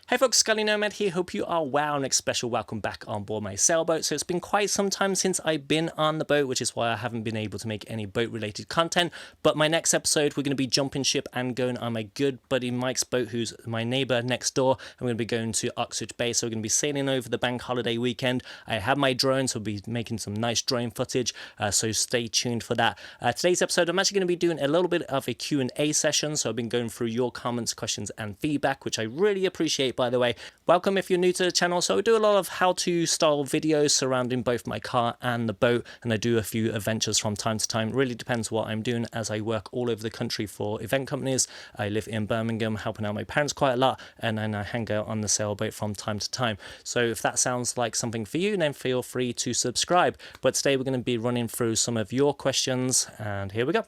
Hey folks, Scully Nomad here, hope you are well, and a special welcome back on board my sailboat. So it's been quite some time since I've been on the boat, which is why I haven't been able to make any boat related content, but my next episode we're going to be jumping ship and going on my good buddy Mike's boat, who's my neighbour next door. I'm going to be going to Oxford Bay, so we're going to be sailing over the bank holiday weekend. I have my drone, so I'll be making some nice drone footage, so stay tuned for that. Today's episode I'm actually going to be doing a little bit of a Q&A session, so I've been going through your comments, questions and feedback, which I really appreciate, by the way. Welcome if you're new to the channel. So I do a lot of how-to style videos surrounding both my car and the boat, and I do a few adventures from time to time. It really depends what I'm doing, as I work all over the country for event companies. I live in Birmingham helping out my parents quite a lot, and then I hang out on the sailboat from time to time. So if that sounds like something for you, then feel free to subscribe. But today we're going to be running through some of your questions, and here we go.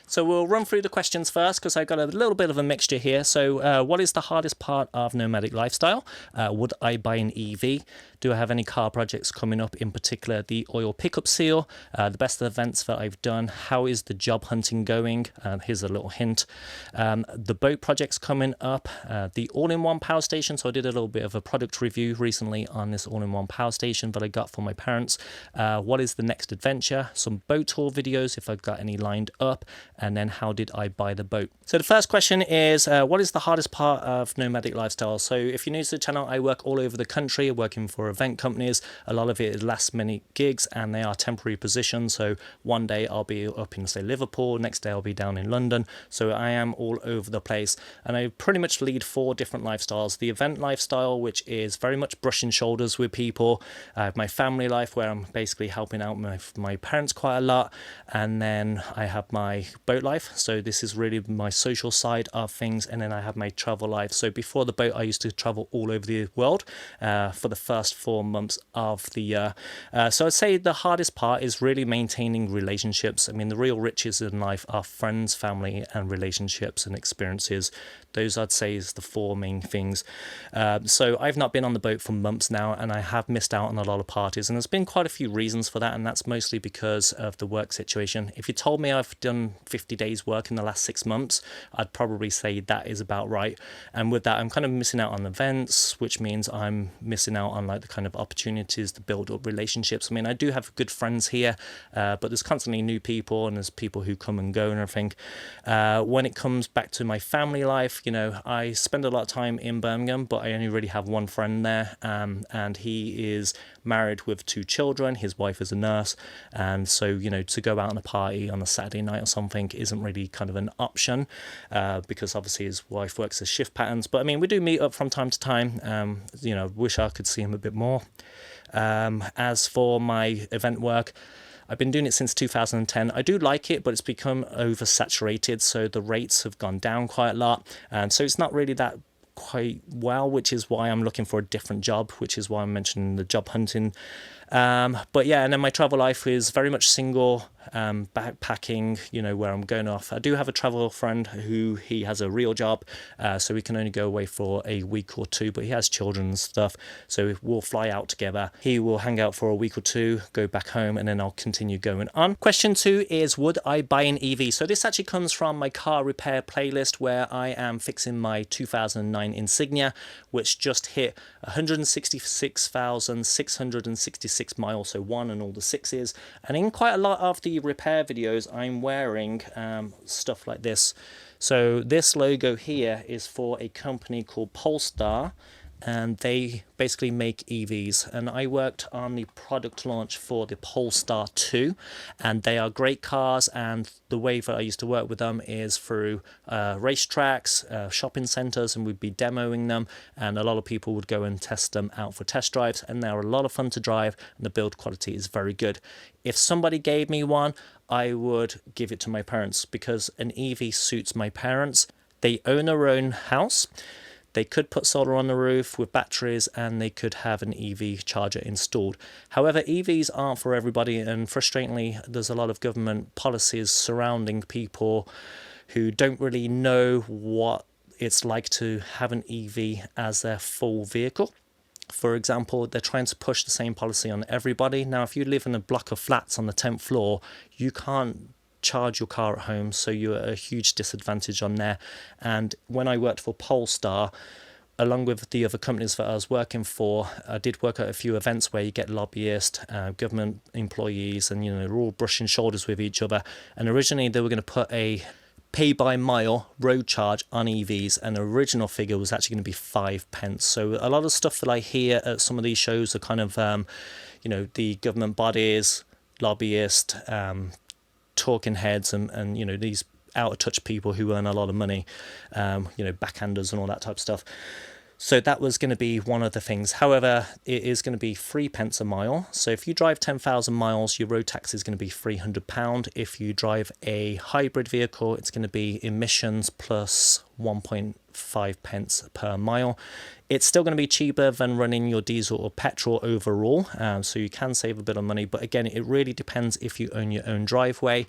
So we'll run through the questions first, because I've got a little bit of a mixture here. So what is the hardest part of nomadic lifestyle? Would I buy an EV? Do I have any car projects coming up, in particular the oil pickup seal? The best events that I've done? How is the job hunting going? Here's a little hint. The boat projects coming up. The all-in-one power station. So I did a little bit of a product review recently on this all-in-one power station that I got for my parents. What is the next adventure? Some boat tour videos if I've got any lined up. And then how did I buy the boat? So the first question is, what is the hardest part of nomadic lifestyle? So if you're new to the channel, I work all over the country working for event companies. A lot of it is last minute gigs, and they are temporary positions. So one day I'll be up in, say, Liverpool, next day I'll be down in London. So I am all over the place, and I pretty much lead 4 different lifestyles. The event lifestyle, which is very much brushing shoulders with people. I have my family life, where I'm basically helping out my parents quite a lot. And then I have my boat life, so this is really my social side of things. And then I have my travel life. So before the boat I used to travel all over the world for the first 4 months of the year. So I'd say the hardest part is really maintaining relationships. I mean, the real riches in life are friends, family and relationships and experiences. Those I'd say is the 4 main things. So I've not been on the boat for months now, and I have missed out on a lot of parties, and there's been quite a few reasons for that, and that's mostly because of the work situation. If you told me I've done 50 days work in the last 6 months, I'd probably say that is about right. And with that, I'm kind of missing out on events, which means I'm missing out on like the kind of opportunities to build up relationships. I mean, I do have good friends here, but there's constantly new people, and there's people who come and go and everything. When it comes back to my family life, you know, I spend a lot of time in Birmingham, but I only really have one friend there, and he is married with 2 children. His wife is a nurse, and so, you know, to go out on a party on a Saturday night or something isn't really kind of an option, because obviously his wife works as shift patterns. But I mean, we do meet up from time to time. You know, wish I could see him a bit more. As for my event work, I've been doing it since 2010. I do like it, but it's become oversaturated, so the rates have gone down quite a lot, and so it's not really that quite well, which is why I'm looking for a different job, which is why I'm mentioning the job hunting. But yeah, and then my travel life is very much single, backpacking, you know, where I'm going off. I do have a travel friend who he has a real job, so we can only go away for a week or 2, but he has children and stuff, so we'll fly out together. He will hang out for a week or 2, go back home, and then I'll continue going on. Question 2 is, would I buy an EV? So this actually comes from my car repair playlist, where I am fixing my 2009 Insignia, which just hit 166,666 miles, so 1 and all the 6s. And in quite a lot of the repair videos, I'm wearing stuff like this. So this logo here is for a company called Polestar, and they basically make EVs, and I worked on the product launch for the Polestar 2, and they are great cars. And the way that I used to work with them is through racetracks, shopping centers, and we'd be demoing them, and a lot of people would go and test them out for test drives, and they're a lot of fun to drive, and the build quality is very good. If somebody gave me one, I would give it to my parents, because an EV suits my parents. They own their own house. They could put solar on the roof with batteries, and they could have an EV charger installed. However, EVs aren't for everybody, and frustratingly, there's a lot of government policies surrounding people who don't really know what it's like to have an EV as their full vehicle. For example, they're trying to push the same policy on everybody. Now, if you live in a block of flats on the 10th floor, you can't charge your car at home, so you're at a huge disadvantage on there. And when I worked for Polestar, along with the other companies that I was working for, I did work at a few events where you get lobbyists, government employees, and they're all brushing shoulders with each other. And originally they were going to put a pay by mile road charge on EVs, and the original figure was actually going to be 5p. So a lot of stuff that I hear at some of these shows are kind of the government bodies, lobbyists, talking heads, and these out of touch people who earn a lot of money, backhanders and all that type of stuff. So that was going to be one of the things. However, it is going to be 3p a mile. So if you drive 10,000 miles, your road tax is going to be £300. If you drive a hybrid vehicle, it's going to be emissions plus 1.5p per mile. It's still going to be cheaper than running your diesel or petrol overall, so you can save a bit of money. But again, it really depends if you own your own driveway.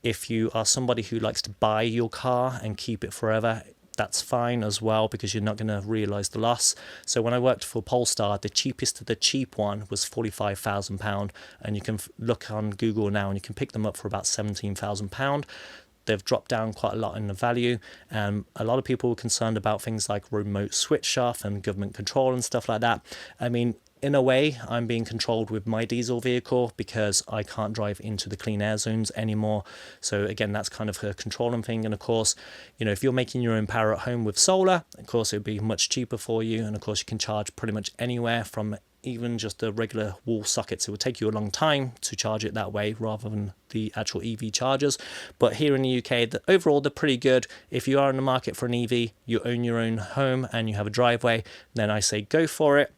If you are somebody who likes to buy your car and keep it forever, that's fine as well, because you're not going to realise the loss. So when I worked for Polestar, the cheapest of the cheap one was £45,000, and you can look on Google now and you can pick them up for about £17,000. They've dropped down quite a lot in the value, and a lot of people were concerned about things like remote switch off and government control and stuff like that. I mean, in a way, I'm being controlled with my diesel vehicle because I can't drive into the clean air zones anymore. So again, that's kind of a controlling thing. And of course, if you're making your own power at home with solar, of course, it would be much cheaper for you. And of course, you can charge pretty much anywhere from even just the regular wall sockets. It would take you a long time to charge it that way rather than the actual EV chargers. But here in the UK, overall, they're pretty good. If you are in the market for an EV, you own your own home and you have a driveway, then I say go for it.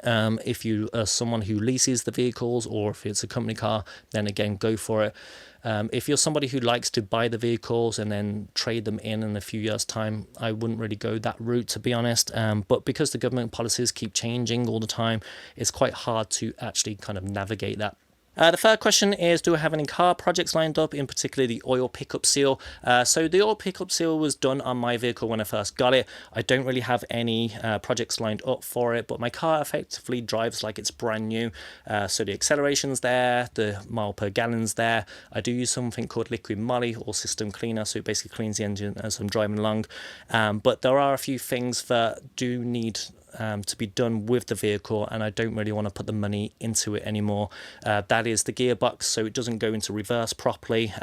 If you are someone who leases the vehicles, or if it's a company car, then again, go for it. If you're somebody who likes to buy the vehicles and then trade them in a few years' time, I wouldn't really go that route, to be honest. But because the government policies keep changing all the time, it's quite hard to actually kind of navigate that. The third question is, do I have any car projects lined up, in particular the oil pickup seal? So the oil pickup seal was done on my vehicle when I first got it. I don't really have any projects lined up for it, but my car effectively drives like it's brand new. So the acceleration's there, the mile per gallon's there. I do use something called liquid moly or system cleaner, so it basically cleans the engine as I'm driving along. But there are a few things that do need to be done with the vehicle, and I don't really want to put the money into it anymore. That is the gearbox, so it doesn't go into reverse properly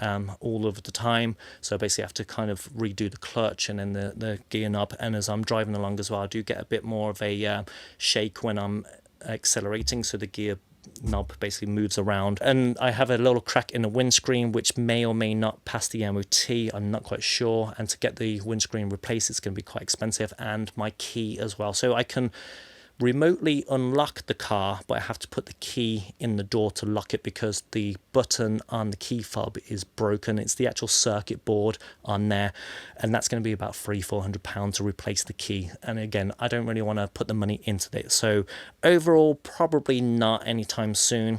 all of the time, so I basically have to kind of redo the clutch and then the gear knob. And as I'm driving along as well, I do get a bit more of a shake when I'm accelerating, so the gear knob basically moves around. And I have a little crack in the windscreen which may or may not pass the MOT, I'm not quite sure, and to get the windscreen replaced it's going to be quite expensive, and my key as well. So I can remotely unlock the car, but I have to put the key in the door to lock it because the button on the key fob is broken. It's the actual circuit board on there, and that's going to be about £300-400 to replace the key. And again, I don't really want to put the money into it, so overall probably not anytime soon,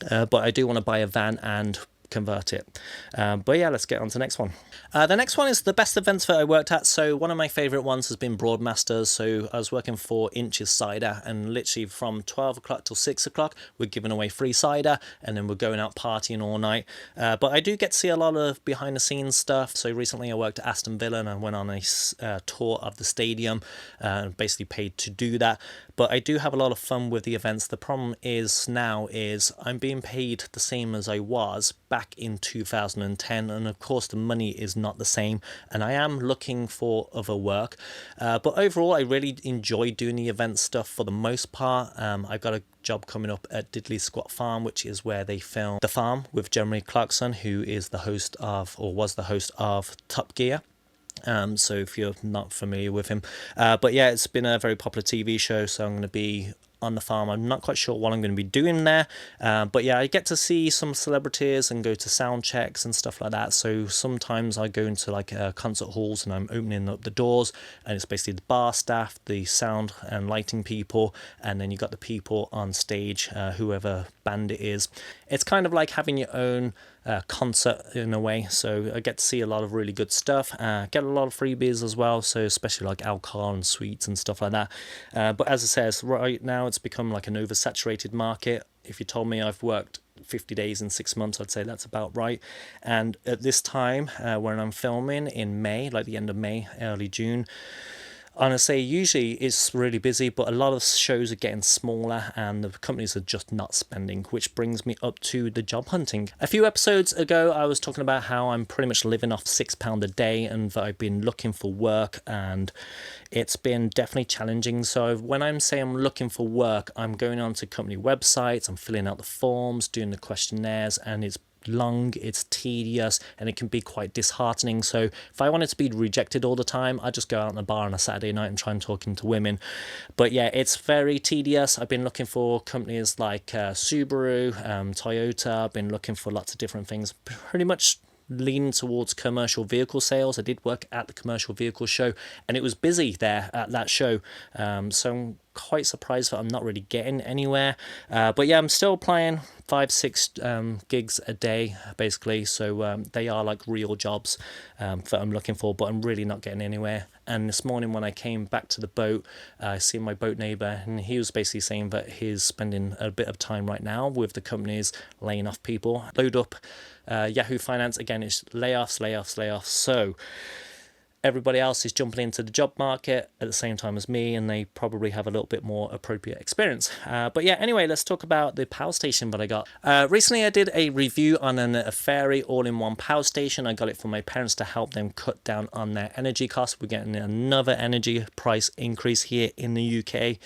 but I do want to buy a van and convert it. But yeah, let's get on to the next one. The next one is the best events that I worked at. So one of my favorite ones has been Broadmasters. So I was working for Inches Cider, and literally from 12 o'clock till 6 o'clock we're giving away free cider, and then we're going out partying all night. But I do get to see a lot of behind the scenes stuff. So recently I worked at Aston Villa and I went on a tour of the stadium, basically paid to do that. But I do have a lot of fun with the events. The problem is now is I'm being paid the same as I was back in 2010, and of course the money is not the same, and I am looking for other work. But overall I really enjoy doing the event stuff for the most part. I've got a job coming up at Diddley Squat Farm, which is where they film The Farm with Jeremy Clarkson, who is the host of, or was the host of, Top Gear. So if you're not familiar with him, but yeah, it's been a very popular TV show, so I'm going to be on the farm. I'm not quite sure what I'm going to be doing there, but yeah, I get to see some celebrities and go to sound checks and stuff like that. So sometimes I go into like concert halls and I'm opening up the doors, and it's basically the bar staff, the sound and lighting people, and then you got the people on stage, whoever band it is. It's kind of like having your own concert in a way, so I get to see a lot of really good stuff, get a lot of freebies as well, so especially like alcohol and sweets and stuff like that. But as I says, right now it's become like an oversaturated market. If you told me I've worked 50 days in 6 months, I'd say that's about right. And at this time when I'm filming in May, like the end of May, early June, Honestly, usually it's really busy, but a lot of shows are getting smaller and the companies are just not spending, which brings me up to the job hunting. A few episodes ago, I was talking about how I'm pretty much living off £6 a day and that I've been looking for work, and it's been definitely challenging. So when I'm saying I'm looking for work, I'm going onto company websites, I'm filling out the forms, doing the questionnaires, and it's long, it's tedious, and it can be quite disheartening. So if I wanted to be rejected all the time, I just go out in the bar on a Saturday night and try and talk into women. But yeah, it's very tedious. I've been looking for companies like Subaru, Toyota. I've been looking for lots of different things, pretty much leaning towards commercial vehicle sales. I did work at the commercial vehicle show and it was busy there at that show, so I'm quite surprised that I'm not really getting anywhere, but yeah, I'm still applying 5-6 gigs a day basically, so they are like real jobs that I'm looking for, but I'm really not getting anywhere. And this morning when I came back to the boat, I see my boat neighbour, and he was basically saying that he's spending a bit of time right now with the companies laying off people. Load up Yahoo Finance, again, it's layoffs. So everybody else is jumping into the job market at the same time as me, and they probably have a little bit more appropriate experience. But yeah, anyway, let's talk about the power station that I got. Recently, I did a review on a Fairy all-in-one power station. I got it for my parents to help them cut down on their energy costs. We're getting another energy price increase here in the UK.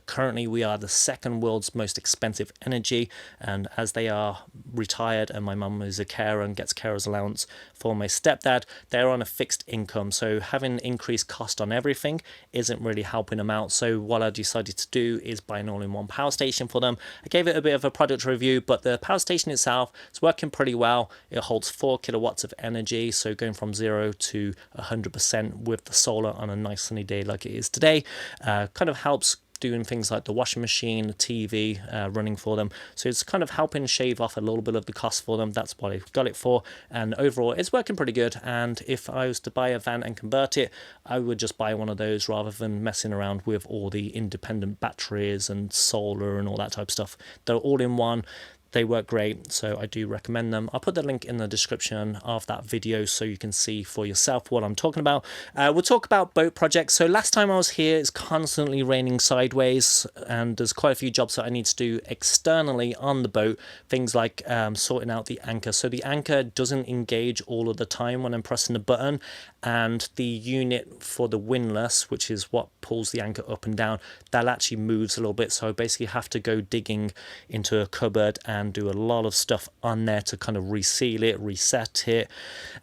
Currently, we are the second world's most expensive energy, and as they are retired and my mum is a carer and gets carer's allowance for my stepdad, they're on a fixed income, so having increased cost on everything isn't really helping them out. So what I decided to do is buy an all-in-one power station for them. I gave it a bit of a product review, but the power station itself is working pretty well. It holds 4 kilowatts of energy, so going from 0 to 100% with the solar on a nice sunny day like it is today kind of helps doing things like the washing machine, the TV running for them. So it's kind of helping shave off a little bit of the cost for them. That's what I got it for. And overall, it's working pretty good. And if I was to buy a van and convert it, I would just buy one of those rather than messing around with all the independent batteries and solar and all that type of stuff. They're all in one. They work great, so I do recommend them. I'll put the link in the description of that video so you can see for yourself what I'm talking about. We'll talk about boat projects. So last time I was here, it's constantly raining sideways, and there's quite a few jobs that I need to do externally on the boat. Things like sorting out the anchor. So the anchor doesn't engage all of the time when I'm pressing the button, and the unit for the windlass, which is what pulls the anchor up and down, that actually moves a little bit. So I basically have to go digging into a cupboard and do a lot of stuff on there to kind of reseal it, reset it,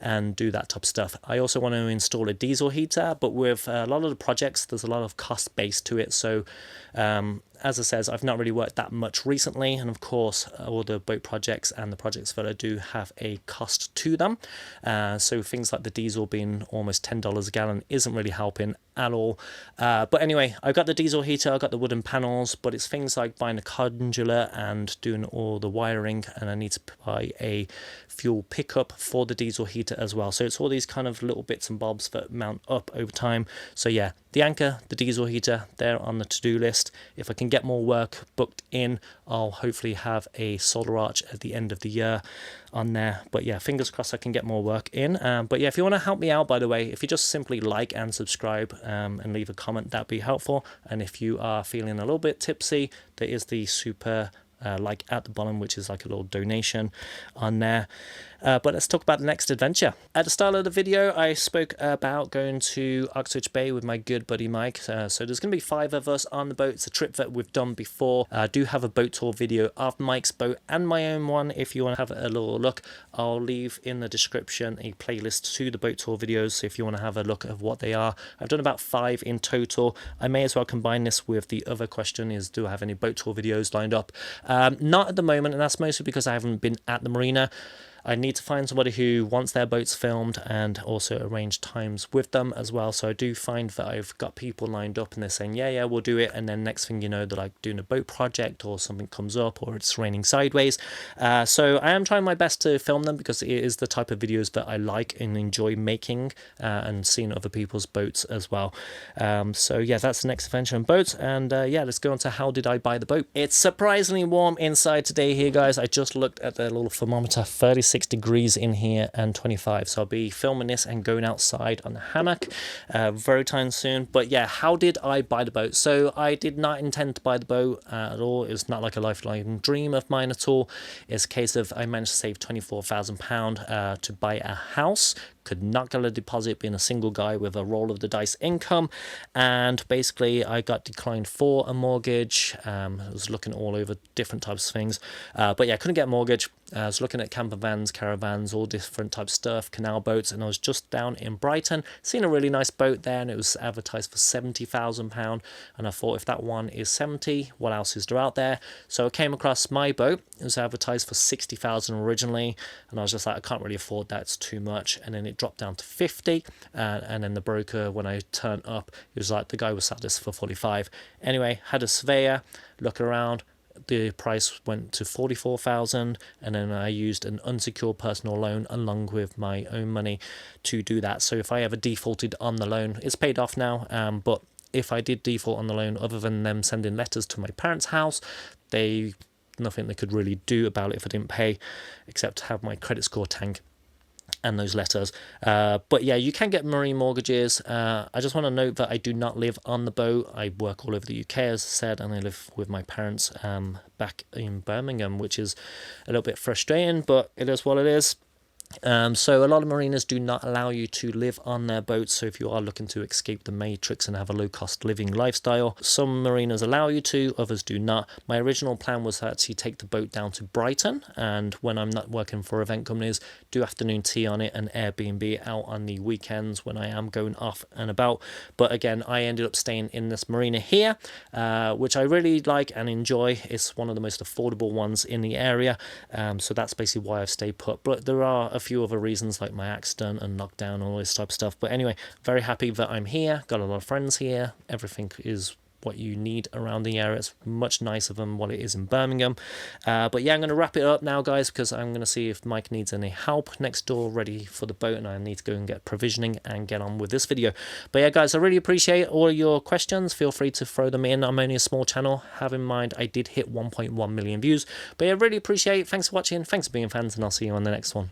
and do that type of stuff. I also want to install a diesel heater, but with a lot of the projects, there's a lot of cost base to it. So as I says, I've not really worked that much recently, and of course all the boat projects and the projects that I do have a cost to them, so things like the diesel being almost $10 a gallon isn't really helping at all. But anyway, I've got the diesel heater, I've got the wooden panels, but it's things like buying a conduit and doing all the wiring, and I need to buy a fuel pickup for the diesel heater as well. So it's all these kind of little bits and bobs that mount up over time. So yeah, the anchor, the diesel heater, they're on the to-do list. If I can get more work booked in, I'll hopefully have a solar arch at the end of the year on there. But yeah, fingers crossed I can get more work in. But yeah, if you want to help me out, by the way, if you just simply like and subscribe and leave a comment, that'd be helpful. And if you are feeling a little bit tipsy, there is the super like at the bottom, which is like a little donation on there. But let's talk about the next adventure. At the start of the video, I spoke about going to Uxbridge Bay with my good buddy Mike. So there's going to be 5 of us on the boat. It's a trip that we've done before. I do have a boat tour video of Mike's boat and my own one. If you want to have a little look, I'll leave in the description a playlist to the boat tour videos. So if you want to have a look at what they are, I've done about 5 in total. I may as well combine this with the other question is, do I have any boat tour videos lined up? Not at the moment, and that's mostly because I haven't been at the marina. I need to find somebody who wants their boats filmed and also arrange times with them as well. So I do find that I've got people lined up and they're saying, yeah, we'll do it. And then next thing you know, they're like doing a boat project or something comes up or it's raining sideways. So I am trying my best to film them because it is the type of videos that I like and enjoy making and seeing other people's boats as well. So yeah, that's the next adventure on boats. And yeah, let's go on to how did I buy the boat. It's surprisingly warm inside today here, guys. I just looked at the little thermometer, 36 26 degrees in here and 25. So I'll be filming this and going outside on the hammock very time soon. But yeah, how did I buy the boat? So I did not intend to buy the boat at all. It's not like a lifelong dream of mine at all. It's a case of I managed to save £24,000 to buy a house. Could not get a deposit being a single guy with a roll of the dice income, and basically I got declined for a mortgage. I was looking all over different types of things, but yeah, couldn't get a mortgage. I was looking at camper vans, caravans, all different types of stuff, canal boats, and I was just down in Brighton, seen a really nice boat there, and it was advertised for £70,000, and I thought, if that one is 70, what else is there out there? So I came across my boat. It was advertised for 60,000 originally, and I was just like, I can't really afford that, it's too much. And then it dropped down to 50, and then the broker, when I turned up, it was like, the guy was sat this for 45. Anyway, had a surveyor look around. The price went to 44,000, and then I used an unsecured personal loan along with my own money to do that. So if I ever defaulted on the loan, it's paid off now, but if I did default on the loan, other than them sending letters to my parents' house, nothing they could really do about it if I didn't pay, except have my credit score tank and those letters. But yeah, you can get marine mortgages. I just want to note that I do not live on the boat. I work all over the UK, as I said, and I live with my parents back in Birmingham, which is a little bit frustrating, but it is what it is. So a lot of mariners do not allow you to live on their boats. So if you are looking to escape the matrix and have a low cost living lifestyle, some mariners allow you to, others do not. My original plan was to actually take the boat down to Brighton, and when I'm not working for event companies, do afternoon tea on it and Airbnb out on the weekends when I am going off and about. But again, I ended up staying in this marina here, which I really like and enjoy. It's one of the most affordable ones in the area, so that's basically why I've stayed put. But there are a few other reasons, like my accident and knockdown and all this type of stuff. But anyway, very happy that I'm here, got a lot of friends here, everything is what you need around the area. It's much nicer than what it is in Birmingham. But yeah, I'm going to wrap it up now, guys, because I'm going to see if Mike needs any help next door ready for the boat, and I need to go and get provisioning and get on with this video. But yeah, guys, I really appreciate all your questions. Feel free to throw them in. I'm only a small channel. Have in mind I did hit 1.1 million views. But yeah, really appreciate it. Thanks for watching, thanks for being fans, and I'll see you on the next one.